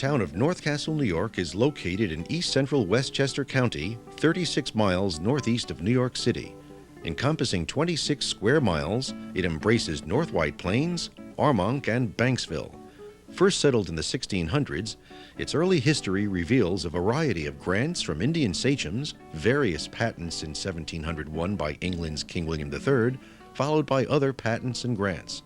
town of North Castle, New York is located in east-central Westchester County, 36 miles northeast of New York City. Encompassing 26 square miles, it embraces North White Plains, Armonk, and Banksville. First settled in the 1600s, its early history reveals a variety of grants from Indian sachems, various patents in 1701 by England's King William III, followed by other patents and grants.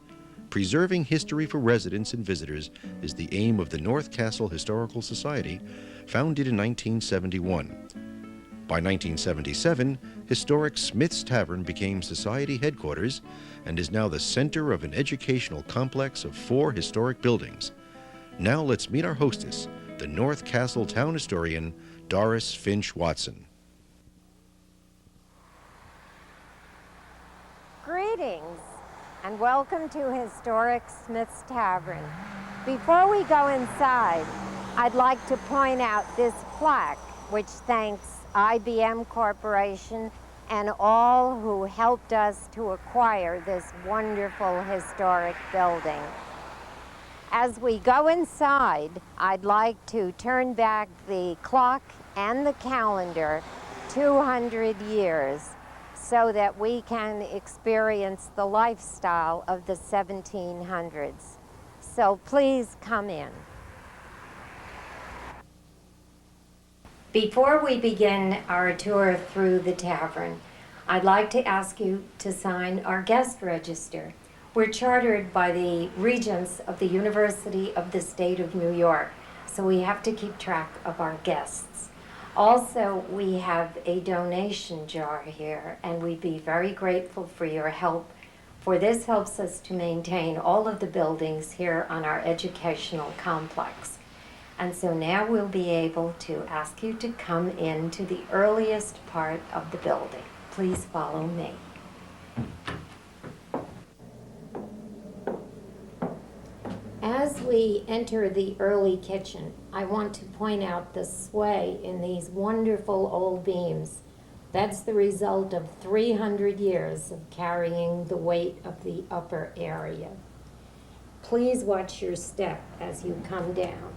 Preserving history for residents and visitors is the aim of the North Castle Historical Society, founded in 1971. By 1977, historic Smith's Tavern became society headquarters and is now the center of an educational complex of 4 historic buildings. Now let's meet our hostess, the North Castle town historian, Doris Finch Watson. Greetings and welcome to historic Smith's Tavern. Before we go inside, I'd like to point out this plaque which thanks IBM Corporation and all who helped us to acquire this wonderful historic building. As we go inside, I'd like to turn back the clock and the calendar 200 years so that we can experience the lifestyle of the 1700s. So please come in. Before we begin our tour through the tavern, I'd like to ask you to sign our guest register. We're chartered by the Regents of the University of the State of New York, so we have to keep track of our guests. Also, we have a donation jar here, and we'd be very grateful for your help, for this helps us to maintain all of the buildings here on our educational complex. And so now we'll be able to ask you to come into the earliest part of the building. Please follow me. As we enter the early kitchen, I want to point out the sway in these wonderful old beams. That's the result of 300 years of carrying the weight of the upper area. Please watch your step as you come down.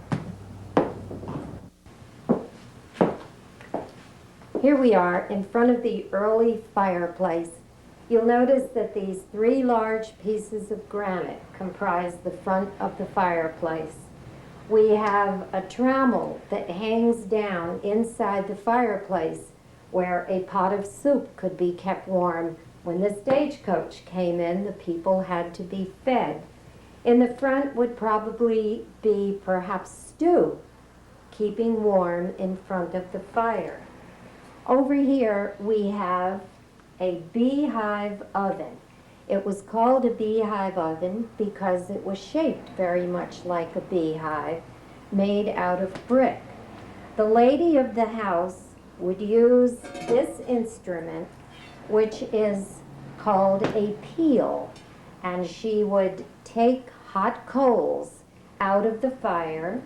Here we are in front of the early fireplace. You'll notice that these 3 large pieces of granite comprise the front of the fireplace. We have a trammel that hangs down inside the fireplace where a pot of soup could be kept warm. When the stagecoach came in, the people had to be fed. In the front would probably be perhaps stew, keeping warm in front of the fire. Over here we have a beehive oven. It was called a beehive oven because it was shaped very much like a beehive, made out of brick. The lady of the house would use this instrument, which is called a peel, and she would take hot coals out of the fire,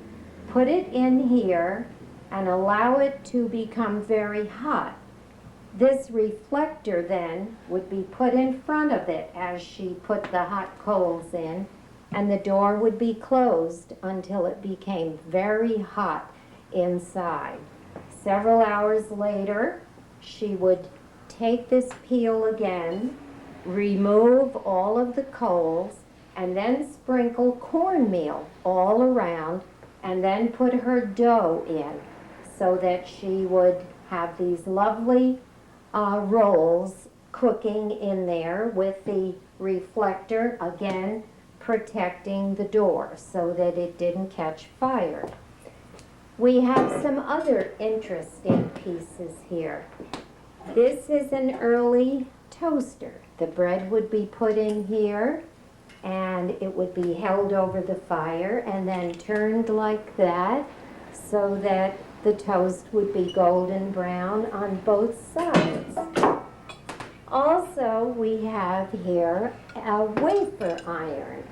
put it in here, and allow it to become very hot. This reflector then would be put in front of it as she put the hot coals in, and the door would be closed until it became very hot inside. Several hours later, she would take this peel again, remove all of the coals, and then sprinkle cornmeal all around, and then put her dough in so that she would have these lovely rolls cooking in there with the reflector, again, protecting the door so that it didn't catch fire. We have some other interesting pieces here. This is an early toaster. The bread would be put in here, and it would be held over the fire and then turned like that so that the toast would be golden brown on both sides. Also, we have here a wafer iron.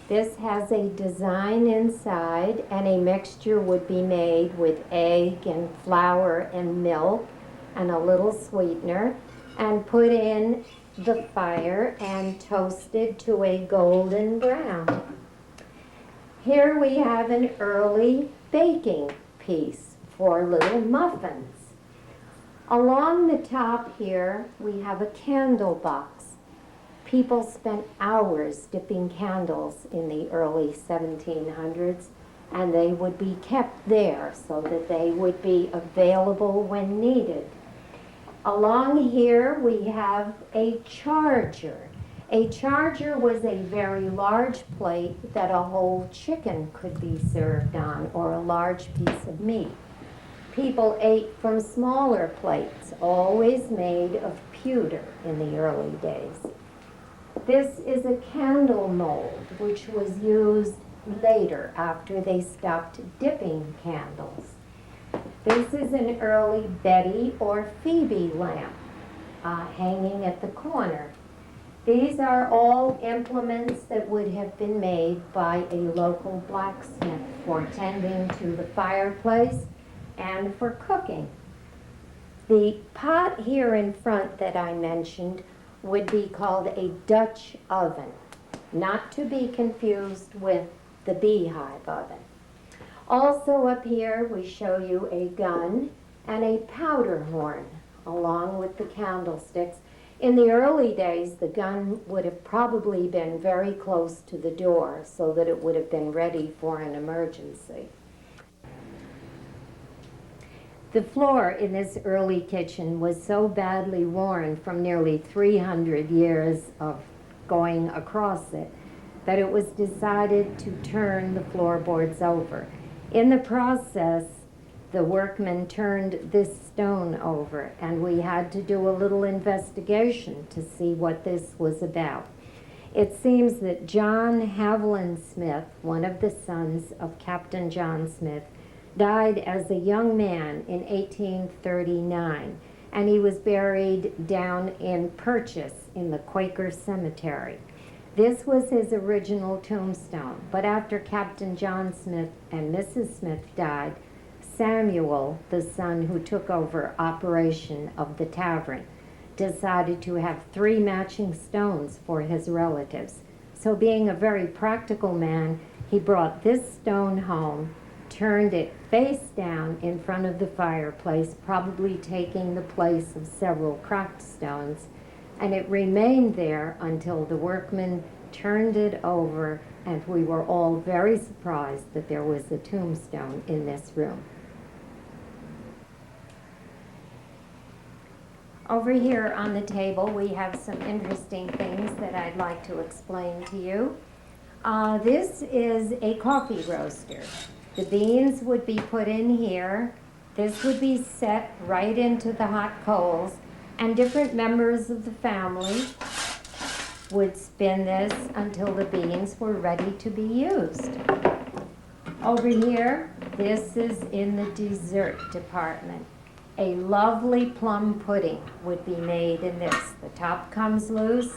This has a design inside, and a mixture would be made with egg and flour and milk and a little sweetener, and put in the fire and toasted to a golden brown. Here we have an early baking piece for little muffins. Along the top here, we have a candle box. People spent hours dipping candles in the early 1700s, and they would be kept there so that they would be available when needed. Along here, we have a charger. A charger was a very large plate that a whole chicken could be served on, or a large piece of meat. People ate from smaller plates, always made of pewter in the early days. This is a candle mold, which was used later after they stopped dipping candles. This is an early Betty or Phoebe lamp hanging at the corner. These are all implements that would have been made by a local blacksmith for tending to the fireplace and for cooking. The pot here in front that I mentioned would be called a Dutch oven, not to be confused with the beehive oven. Also up here we show you a gun and a powder horn along with the candlesticks. In the early days, the gun would have probably been very close to the door so that it would have been ready for an emergency. The floor in this early kitchen was so badly worn from nearly 300 years of going across it that it was decided to turn the floorboards over. In the process, the workmen turned this stone over, and we had to do a little investigation to see what this was about. It seems that John Haviland Smith, one of the sons of Captain John Smith, died as a young man in 1839, and he was buried down in Purchase in the Quaker Cemetery. This was his original tombstone, but after Captain John Smith and Mrs. Smith died, Samuel, the son who took over operation of the Tavern, decided to have 3 matching stones for his relatives. So being a very practical man, he brought this stone home, turned it face down in front of the fireplace, probably taking the place of several cracked stones, and it remained there until the workmen turned it over, and we were all very surprised that there was a tombstone in this room. Over here on the table, we have some interesting things that I'd like to explain to you. This is a coffee roaster. The beans would be put in here. This would be set right into the hot coals, and different members of the family would spin this until the beans were ready to be used. Over here, this is in the dessert department. A lovely plum pudding would be made in this. The top comes loose,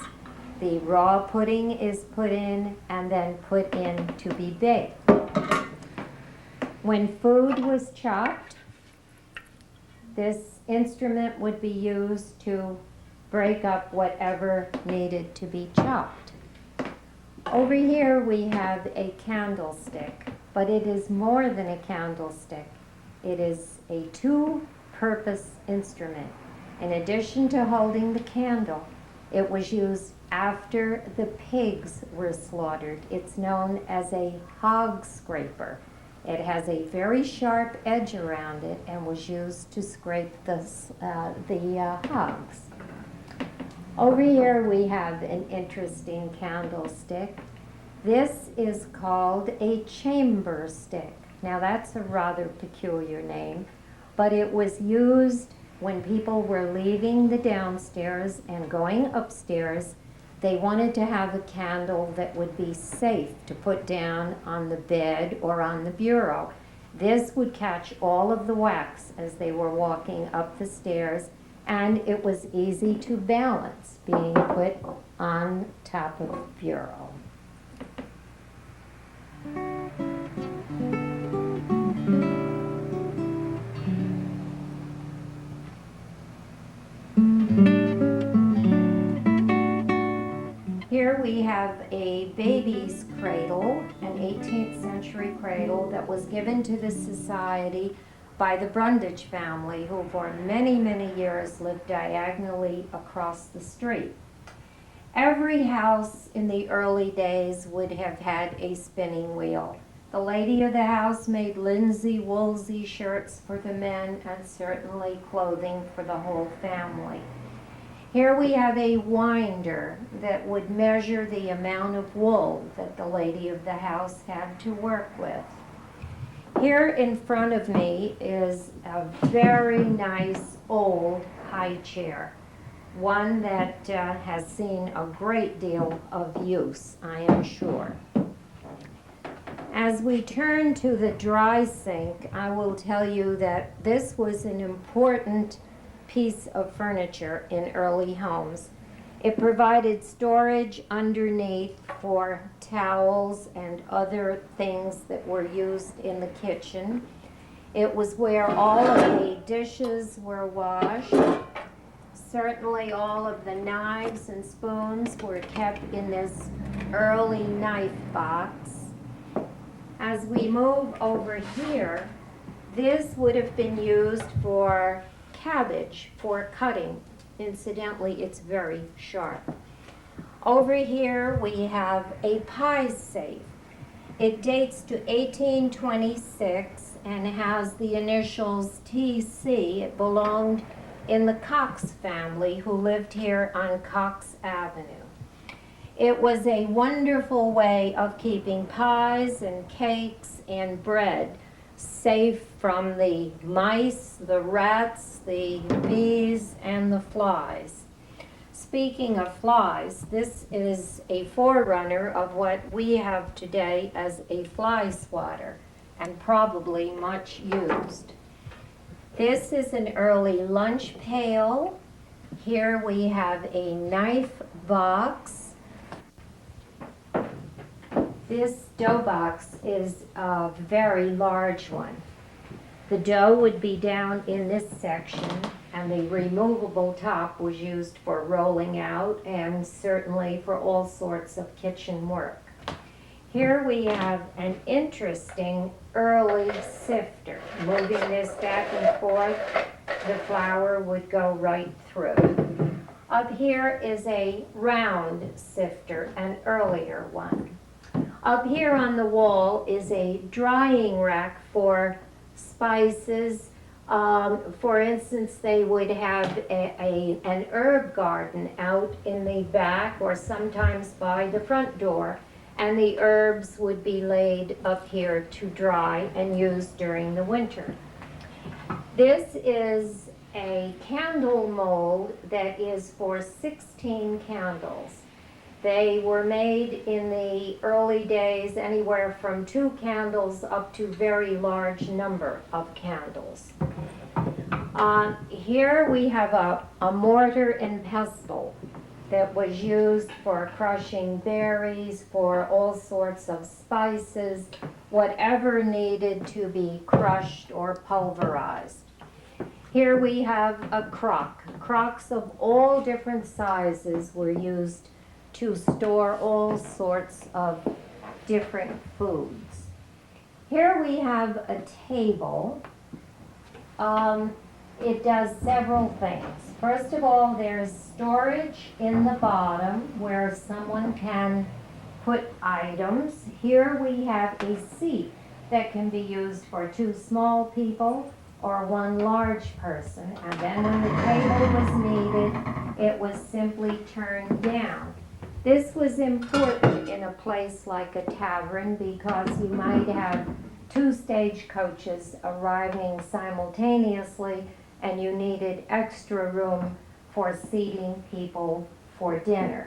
the raw pudding is put in, and then put in to be baked. When food was chopped, this instrument would be used to break up whatever needed to be chopped. Over here we have a candlestick, but it is more than a candlestick. It is a two-purpose instrument. In addition to holding the candle, it was used after the pigs were slaughtered. It's known as a hog scraper. It has a very sharp edge around it and was used to scrape the hogs. Over here we have an interesting candlestick. This is called a chamber stick. Now that's a rather peculiar name, but it was used when people were leaving the downstairs and going upstairs. They wanted to have a candle that would be safe to put down on the bed or on the bureau. This would catch all of the wax as they were walking up the stairs, and it was easy to balance, being put on top of the bureau. Here we have a baby's cradle, an 18th century cradle that was given to the society by the Brundage family, who for many, many years lived diagonally across the street. Every house in the early days would have had a spinning wheel. The lady of the house made linsey woolsey shirts for the men and certainly clothing for the whole family. Here we have a winder that would measure the amount of wool that the lady of the house had to work with. Here in front of me is a very nice old high chair, one that has seen a great deal of use, I am sure. As we turn to the dry sink, I will tell you that this was an important piece of furniture in early homes. It provided storage underneath for towels and other things that were used in the kitchen. It was where all of the dishes were washed. Certainly all of the knives and spoons were kept in this early knife box. As we move over here, this would have been used for cabbage, for cutting. Incidentally, it's very sharp. Over here we have a pie safe. It dates to 1826 and has the initials TC. It belonged in the Cox family who lived here on Cox Avenue. It was a wonderful way of keeping pies and cakes and bread safe from the mice, the rats, the bees, and the flies. Speaking of flies, this is a forerunner of what we have today as a fly swatter, and probably much used. This is an early lunch pail. Here we have a knife box. This dough box is a very large one. The dough would be down in this section, and the removable top was used for rolling out and certainly for all sorts of kitchen work. Here we have an interesting early sifter. Moving this back and forth, the flour would go right through. Up here is a round sifter, an earlier one. Up here on the wall is a drying rack for spices. For instance, they would have an herb garden out in the back or sometimes by the front door, and the herbs would be laid up here to dry and used during the winter. This is a candle mold that is for 16 candles. They were made in the early days anywhere from 2 candles up to very large number of candles. Here we have a mortar and pestle that was used for crushing berries, for all sorts of spices, whatever needed to be crushed or pulverized. Here we have a crock. Crocks of all different sizes were used to store all sorts of different foods. Here we have a table. It does several things. First of all, there's storage in the bottom where someone can put items. Here we have a seat that can be used for 2 small people or 1 large person. And then when the table was needed, it was simply turned down. This was important in a place like a tavern because you might have 2 stagecoaches arriving simultaneously and you needed extra room for seating people for dinner.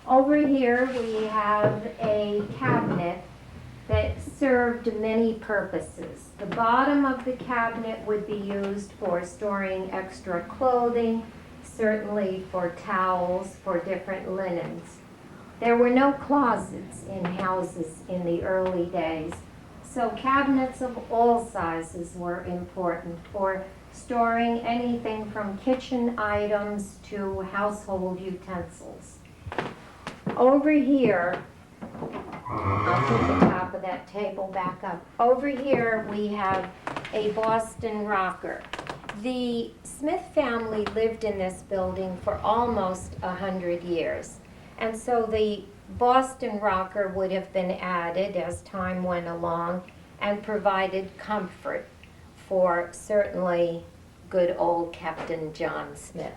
Over here we have a cabinet that served many purposes. The bottom of the cabinet would be used for storing extra clothing, certainly for towels, for different linens. There were no closets in houses in the early days, so cabinets of all sizes were important for storing anything from kitchen items to household utensils. over here, I'll put the top of that table back up. Over here, we have a Boston rocker. The Smith family lived in this building for almost 100 years. And so the Boston rocker would have been added as time went along and provided comfort for certainly good old Captain John Smith.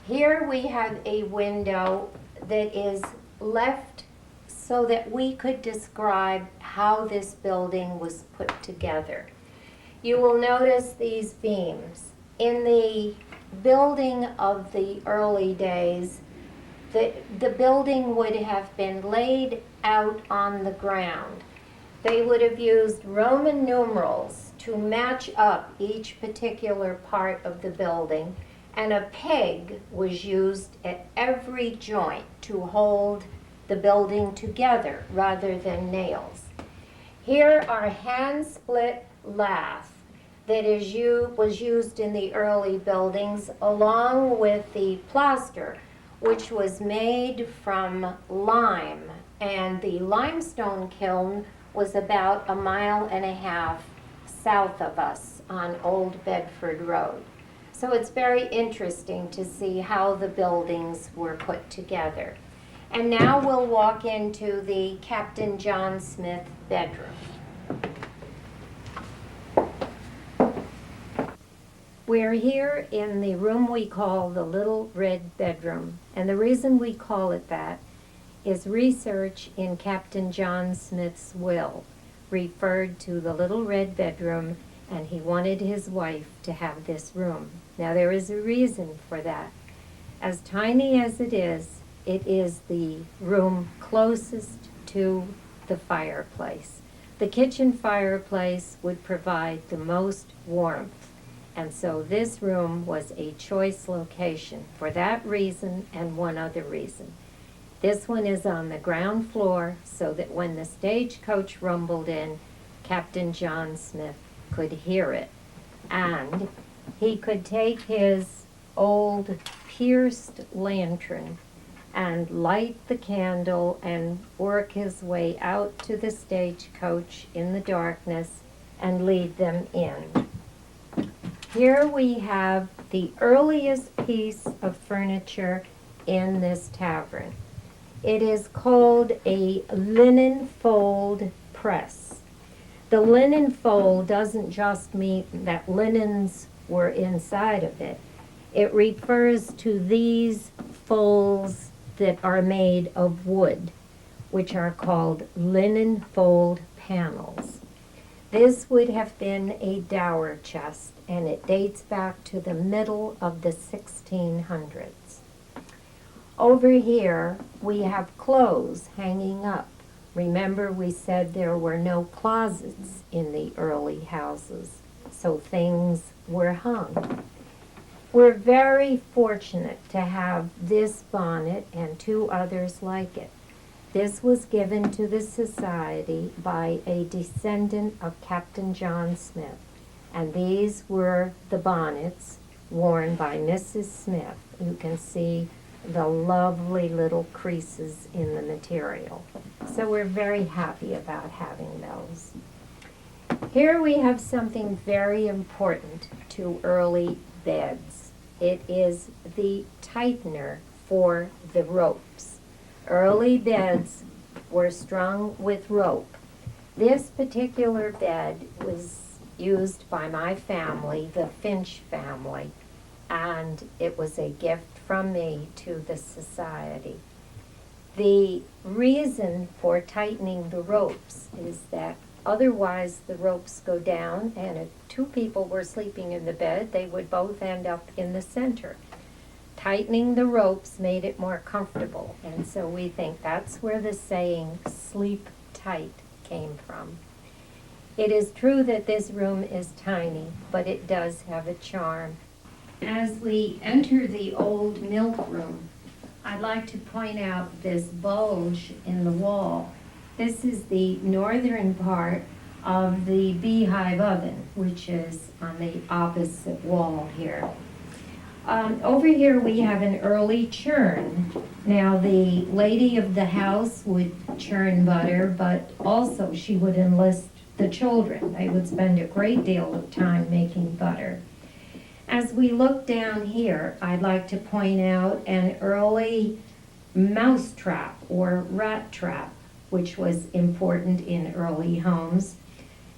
Here we have a window that is left so that we could describe how this building was put together. You will notice these beams. In the building of the early days, the building would have been laid out on the ground. They would have used Roman numerals to match up each particular part of the building, and a peg was used at every joint to hold the building together rather than nails. Here are hand-split lath that was used in the early buildings, along with the plaster, which was made from lime, and the limestone kiln was about 1.5 miles south of us on Old Bedford Road. So it's very interesting to see how the buildings were put together. And now we'll walk into the Captain John Smith bedroom. We're here in the room we call the Little Red Bedroom, and the reason we call it that is research in Captain John Smith's will referred to the Little Red Bedroom, and he wanted his wife to have this room. Now there is a reason for that. As tiny as it is the room closest to the fireplace. The kitchen fireplace would provide the most warmth, and so this room was a choice location for that reason and one other reason. This one is on the ground floor so that when the stagecoach rumbled in, Captain John Smith could hear it. And he could take his old pierced lantern and light the candle and work his way out to the stagecoach in the darkness and lead them in. Here we have the earliest piece of furniture in this tavern. It is called a linen fold press. The linen fold doesn't just mean that linens were inside of it. It refers to these folds that are made of wood, which are called linen fold panels. This would have been a dower chest, and it dates back to the middle of the 1600s. Over here, we have clothes hanging up. Remember, we said there were no closets in the early houses, so things were hung. We're very fortunate to have this bonnet and 2 others like it. This was given to the society by a descendant of Captain John Smith, and these were the bonnets worn by Mrs. Smith. You can see the lovely little creases in the material. So we're very happy about having those. Here we have something very important to early beds. It is the tightener for the ropes. Early beds were strung with rope. This particular bed was used by my family, the Finch family, and it was a gift from me to the society. The reason for tightening the ropes is that otherwise the ropes go down, and if 2 people were sleeping in the bed, they would both end up in the center. Tightening the ropes made it more comfortable, and so we think that's where the saying sleep tight came from. It is true that this room is tiny, but it does have a charm. As we enter the old milk room, I'd like to point out this bulge in the wall. This is the northern part of the beehive oven, which is on the opposite wall here. Over here we have an early churn. Now the lady of the house would churn butter, but also she would enlist the children. They would spend a great deal of time making butter. As we look down here, I'd like to point out an early mouse trap or rat trap, which was important in early homes.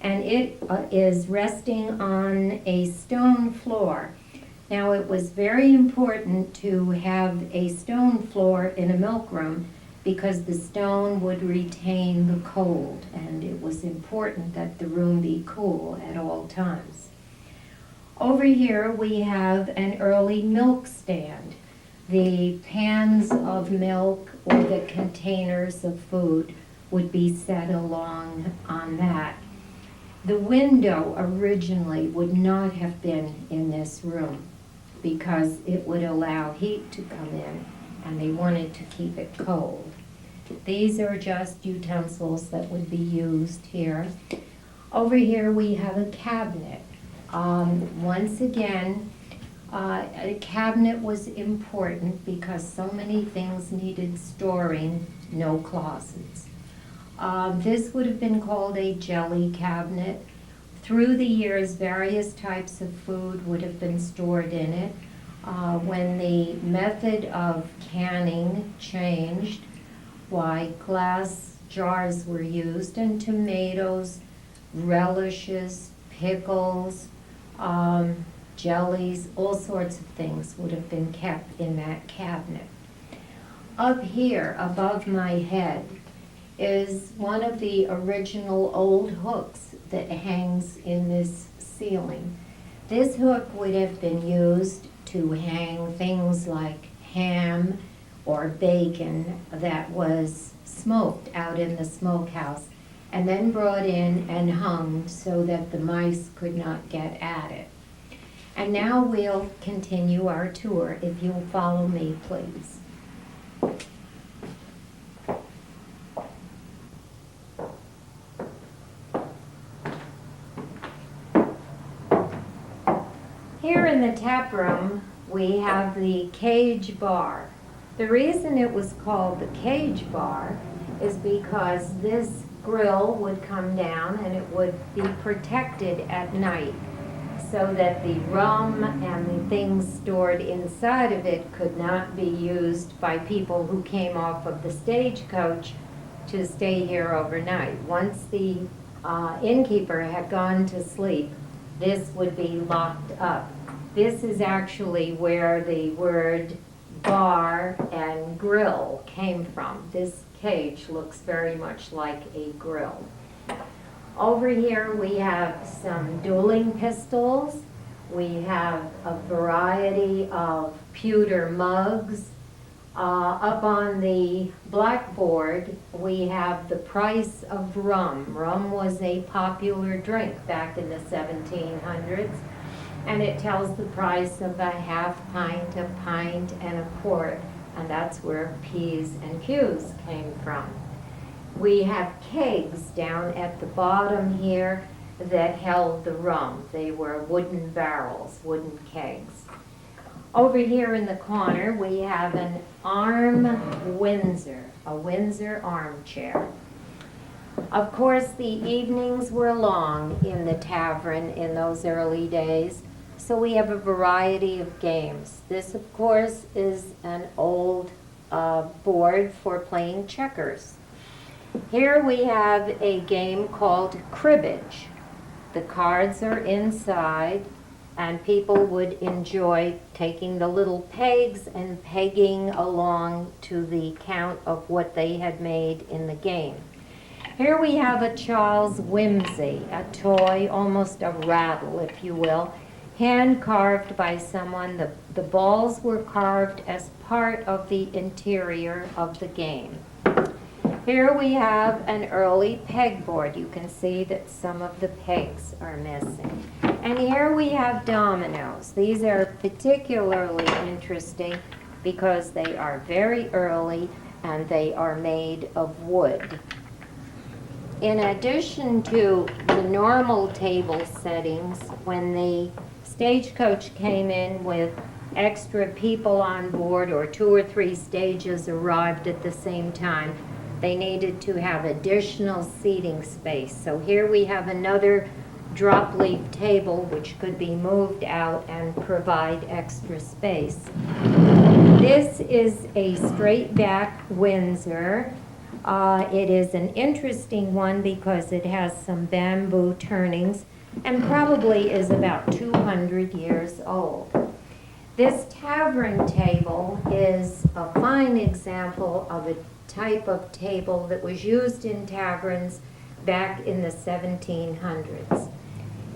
And it is resting on a stone floor. Now, it was very important to have a stone floor in a milk room because the stone would retain the cold, and it was important that the room be cool at all times. Over here we have an early milk stand. The pans of milk or the containers of food would be set along on that. The window originally would not have been in this room because it would allow heat to come in, and they wanted to keep it cold. These are just utensils that would be used here. Over here we have a cabinet. Once again, a cabinet was important because so many things needed storing, no closets. This would have been called a jelly cabinet. Through the years, various types of food would have been stored in it. When the method of canning changed, why glass jars were used, and tomatoes, relishes, pickles, jellies, all sorts of things would have been kept in that cabinet. Up here, above my head, is one of the original old hooks that hangs in this ceiling. This hook would have been used to hang things like ham or bacon that was smoked out in the smokehouse and then brought in and hung so that the mice could not get at it. And now we'll continue our tour, if you'll follow me, please. Here in the tap room, we have the cage bar. The reason it was called the cage bar is because this grill would come down and it would be protected at night so that the rum and the things stored inside of it could not be used by people who came off of the stagecoach to stay here overnight. Once the innkeeper had gone to sleep, this would be locked up. This is actually where the word bar and grill came from. This cage looks very much like a grill. Over here we have some dueling pistols. We have a variety of pewter mugs. Up on the blackboard we have the price of rum. Rum was a popular drink back in the 1700s. And it tells the price of a half pint, a pint, and a quart, and that's where P's and Q's came from. We have kegs down at the bottom here that held the rum. They were wooden barrels, wooden kegs. Over here in the corner, we have an arm Windsor, a Windsor armchair. Of course, the evenings were long in the tavern in those early days. So we have a variety of games. This, of course, is an old board for playing checkers. Here we have a game called cribbage. The cards are inside, and people would enjoy taking the little pegs and pegging along to the count of what they had made in the game. Here we have a Charles Whimsy, a toy, almost a rattle, if you will, hand-carved by someone. The balls were carved as part of the interior of the game. Here we have an early pegboard. You can see that some of the pegs are missing. And here we have dominoes. These are particularly interesting because they are very early and they are made of wood. In addition to the normal table settings, when the stagecoach came in with extra people on board or 2 or 3 stages arrived at the same time, they needed to have additional seating space. So here we have another drop leaf table which could be moved out and provide extra space. This is a straight back Windsor. It is an interesting one because it has some bamboo turnings and probably is about 200 years old. This tavern table is a fine example of a type of table that was used in taverns back in the 1700s.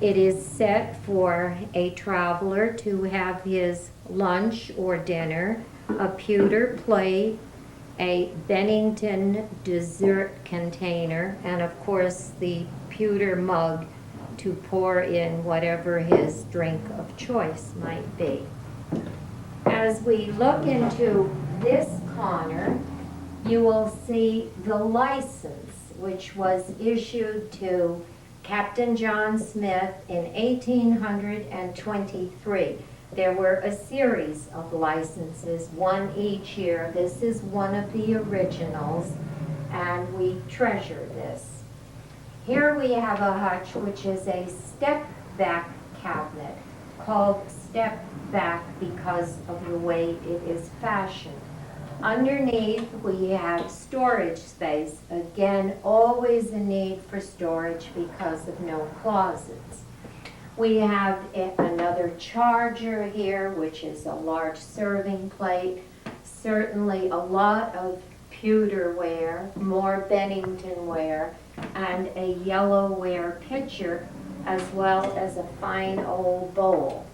It is set for a traveler to have his lunch or dinner, a pewter plate, a Bennington dessert container, and of course the pewter mug to pour in whatever his drink of choice might be. As we look into this corner, you will see the license which was issued to Captain John Smith in 1823. There were a series of licenses, one each year. This is one of the originals, and we treasure this. Here we have a hutch which is a step-back cabinet, called step-back because of the way it is fashioned. Underneath we have storage space. Again, always a need for storage because of no closets. We have another charger here, which is a large serving plate. Certainly a lot of pewter ware, more Bennington ware, and a yellowware pitcher, as well as a fine old bowl.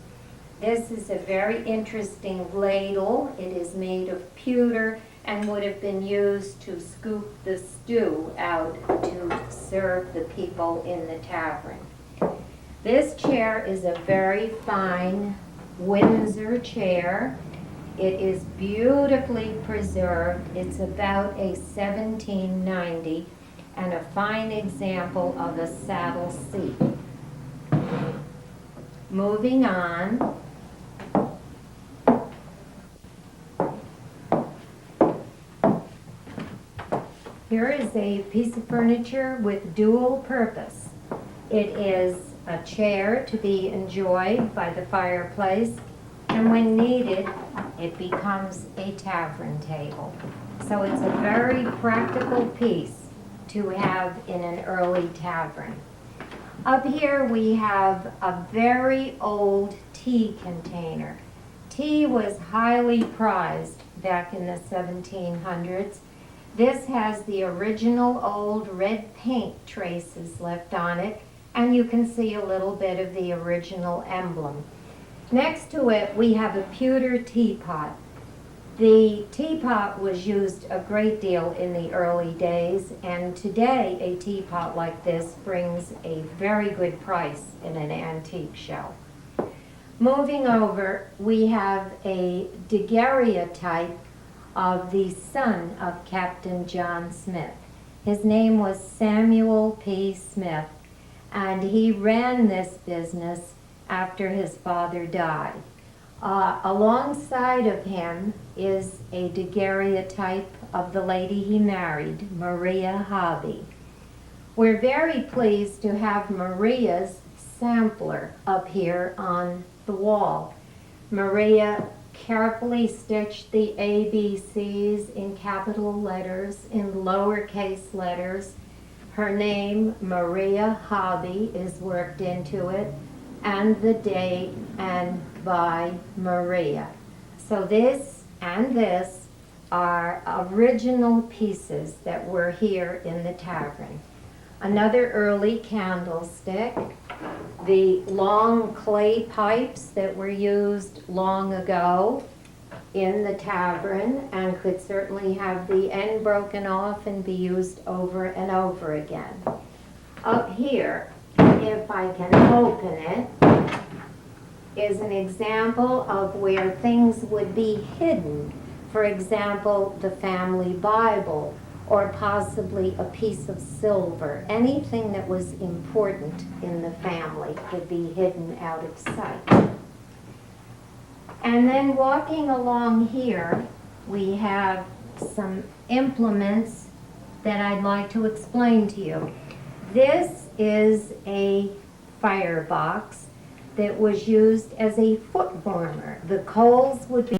This is a very interesting ladle. It is made of pewter and would have been used to scoop the stew out to serve the people in the tavern. This chair is a very fine Windsor chair. It is beautifully preserved. It's about a 1790 and a fine example of a saddle seat. Moving on. Here is a piece of furniture with dual purpose. It is a chair to be enjoyed by the fireplace, and when needed, it becomes a tavern table. So it's a very practical piece to have in an early tavern. Up here we have a very old tea container. Tea was highly prized back in the 1700s. This has the original old red paint traces left on it, and you can see a little bit of the original emblem. Next to it, we have a pewter teapot. The teapot was used a great deal in the early days, and today a teapot like this brings a very good price in an antique show. Moving over, we have a daguerreotype of the son of Captain John Smith. His name was Samuel P. Smith, and he ran this business after his father died. Alongside of him is a daguerreotype of the lady he married, Maria Hobby. We're very pleased to have Maria's sampler up here on the wall. Maria carefully stitched the ABCs in capital letters, in lowercase letters. Her name, Maria Hobby, is worked into it, and the date, and by Maria. So this and this are original pieces that were here in the tavern. Another early candlestick, the long clay pipes that were used long ago in the tavern and could certainly have the end broken off and be used over and over again. Up here, if I can open it, is an example of where things would be hidden. For example, the family Bible, or possibly a piece of silver. Anything that was important in the family could be hidden out of sight. And then walking along here, we have some implements that I'd like to explain to you. This is a firebox that was used as a foot warmer. The coals would be